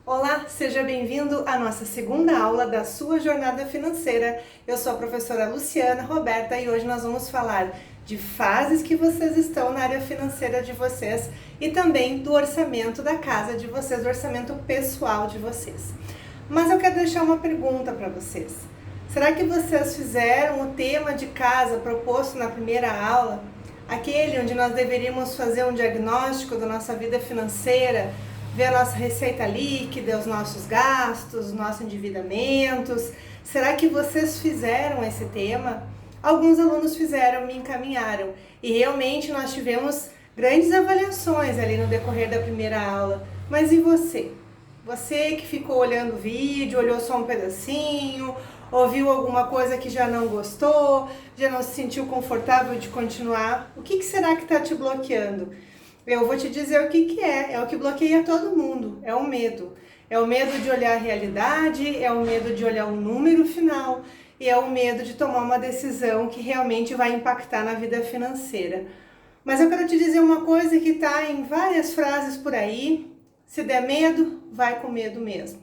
Olá, seja bem-vindo à nossa segunda aula da sua jornada financeira. Eu sou a professora Luciana Roberta e hoje nós vamos falar de fases que vocês estão na área financeira de vocês e também do orçamento da casa de vocês, do orçamento pessoal de vocês. Mas eu quero deixar uma pergunta para vocês. Será que vocês fizeram o tema de casa proposto na primeira aula? Aquele onde nós deveríamos fazer um diagnóstico da nossa vida financeira, ver a nossa receita líquida, os nossos gastos, os nossos endividamentos. Será que vocês fizeram esse tema? Alguns alunos fizeram, me encaminharam e realmente nós tivemos grandes avaliações ali no decorrer da primeira aula. Mas e você? Você que ficou olhando o vídeo, olhou só um pedacinho, ouviu alguma coisa que já não gostou, já não se sentiu confortável de continuar? O que será que está te bloqueando? Eu vou te dizer o que é o que bloqueia todo mundo, é o medo. É o medo de olhar a realidade, é o medo de olhar o número final e é o medo de tomar uma decisão que realmente vai impactar na vida financeira. Mas eu quero te dizer uma coisa que está em várias frases por aí: se der medo, vai com medo mesmo.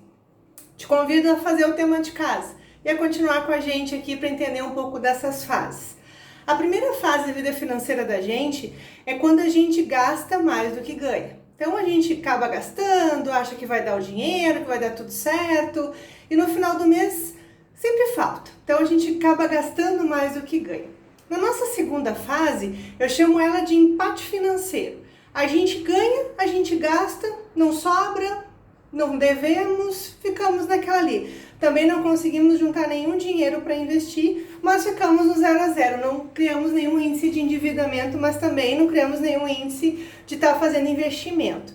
Te convido a fazer o tema de casa e a continuar com a gente aqui para entender um pouco dessas fases. A primeira fase da vida financeira da gente é quando a gente gasta mais do que ganha. Então a gente acaba gastando, acha que vai dar o dinheiro, que vai dar tudo certo e no final do mês sempre falta. Então a gente acaba gastando mais do que ganha. Na nossa segunda fase, eu chamo ela de empate financeiro. A gente ganha, a gente gasta, não sobra, não devemos, ficamos naquela ali. Também não conseguimos juntar nenhum dinheiro para investir, mas ficamos no 0 a 0. Não criamos nenhum índice de endividamento, mas também não criamos nenhum índice de estar fazendo investimento.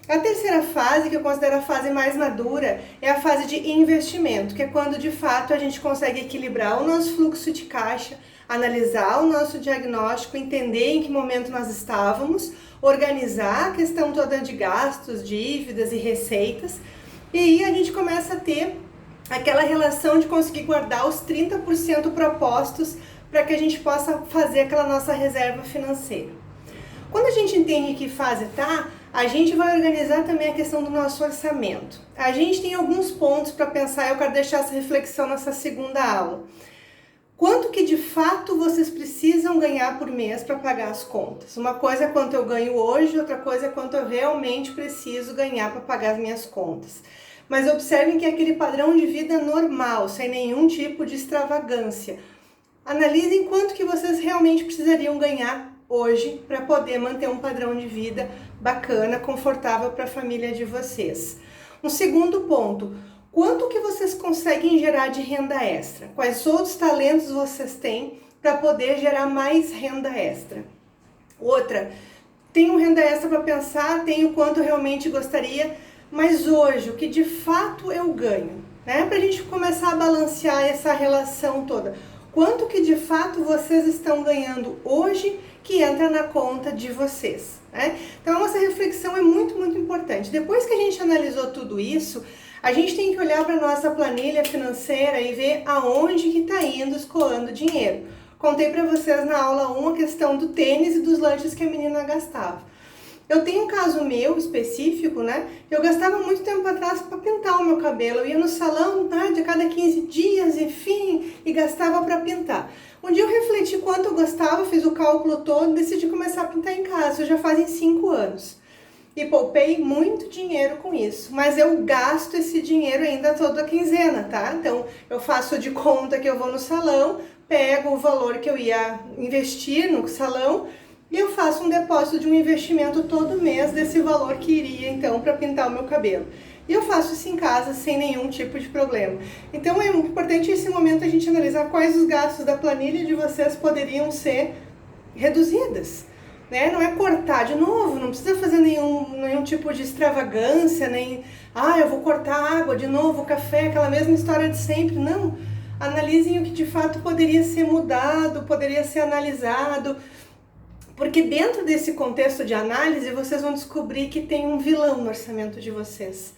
A terceira fase, que eu considero a fase mais madura, é a fase de investimento, que é quando de fato a gente consegue equilibrar o nosso fluxo de caixa, analisar o nosso diagnóstico, entender em que momento nós estávamos, organizar a questão toda de gastos, dívidas e receitas, e aí a gente começa a ter aquela relação de conseguir guardar os 30% propostos para que a gente possa fazer aquela nossa reserva financeira. Quando a gente entende que fase está, a gente vai organizar também a questão do nosso orçamento. A gente tem alguns pontos para pensar e eu quero deixar essa reflexão nessa segunda aula. Quanto que de fato vocês precisam ganhar por mês para pagar as contas? Uma coisa é quanto eu ganho hoje, outra coisa é quanto eu realmente preciso ganhar para pagar as minhas contas. Mas observem que é aquele padrão de vida normal, sem nenhum tipo de extravagância. Analisem quanto que vocês realmente precisariam ganhar hoje para poder manter um padrão de vida bacana, confortável para a família de vocês. Um segundo ponto: quanto que vocês conseguem gerar de renda extra? Quais outros talentos vocês têm para poder gerar mais renda extra? Outra, tenho renda extra para pensar, tenho quanto eu realmente gostaria, mas hoje o que de fato eu ganho, né? Para a gente começar a balancear essa relação toda. Quanto que de fato vocês estão ganhando hoje que entra na conta de vocês, né? Então essa reflexão é muito importante. Depois que a gente analisou tudo isso, a gente tem que olhar para a nossa planilha financeira e ver aonde que está indo escoando dinheiro. Contei para vocês na aula 1 a questão do tênis e dos lanches que a menina gastava. Eu tenho um caso meu específico, né? Eu gastava muito tempo atrás para pintar o meu cabelo. Eu ia no salão, tá, de cada 15 dias, enfim, e gastava para pintar. Um dia eu refleti quanto eu gastava, fiz o cálculo todo, decidi começar a pintar em casa. Já fazem 5 anos. E poupei muito dinheiro com isso. Mas eu gasto esse dinheiro ainda toda quinzena, tá? Então eu faço de conta que eu vou no salão, pego o valor que eu ia investir no salão, e eu faço um depósito de um investimento todo mês desse valor que iria então para pintar o meu cabelo. E eu faço isso em casa sem nenhum tipo de problema. Então é muito importante nesse momento a gente analisar quais os gastos da planilha de vocês poderiam ser reduzidas, né? Não é cortar de novo, não precisa fazer nenhum tipo de extravagância, nem eu vou cortar água de novo, café, aquela mesma história de sempre. Não, analisem o que de fato poderia ser mudado, poderia ser analisado. Porque dentro desse contexto de análise, vocês vão descobrir que tem um vilão no orçamento de vocês.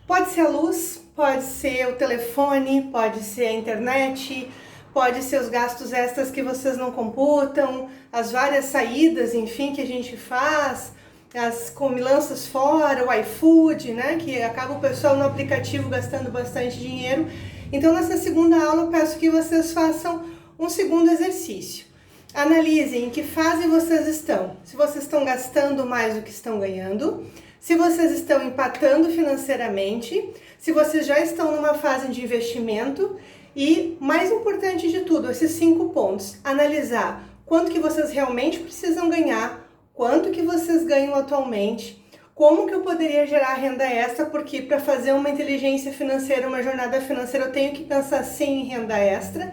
Pode ser a luz, pode ser o telefone, pode ser a internet, pode ser os gastos extras que vocês não computam, as várias saídas, enfim, que a gente faz, as comilanças fora, o iFood, né, que acaba o pessoal no aplicativo gastando bastante dinheiro. Então, nessa segunda aula, eu peço que vocês façam um segundo exercício. Analisem em que fase vocês estão. Se vocês estão gastando mais do que estão ganhando, se vocês estão empatando financeiramente, se vocês já estão numa fase de investimento e, mais importante de tudo, esses 5 pontos, analisar quanto que vocês realmente precisam ganhar, quanto que vocês ganham atualmente, como que eu poderia gerar renda extra, porque para fazer uma inteligência financeira, uma jornada financeira, eu tenho que pensar sim em renda extra.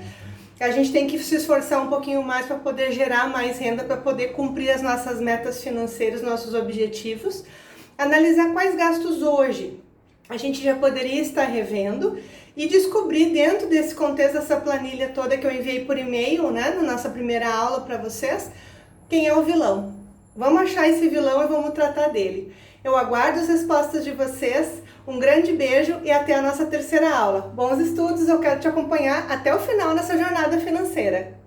A gente tem que se esforçar um pouquinho mais para poder gerar mais renda, para poder cumprir as nossas metas financeiras, nossos objetivos. Analisar quais gastos hoje a gente já poderia estar revendo e descobrir dentro desse contexto, essa planilha toda que eu enviei por e-mail, né, na nossa primeira aula para vocês, quem é o vilão. Vamos achar esse vilão e vamos tratar dele. Eu aguardo as respostas de vocês, um grande beijo e até a nossa terceira aula. Bons estudos, eu quero te acompanhar até o final nessa jornada financeira.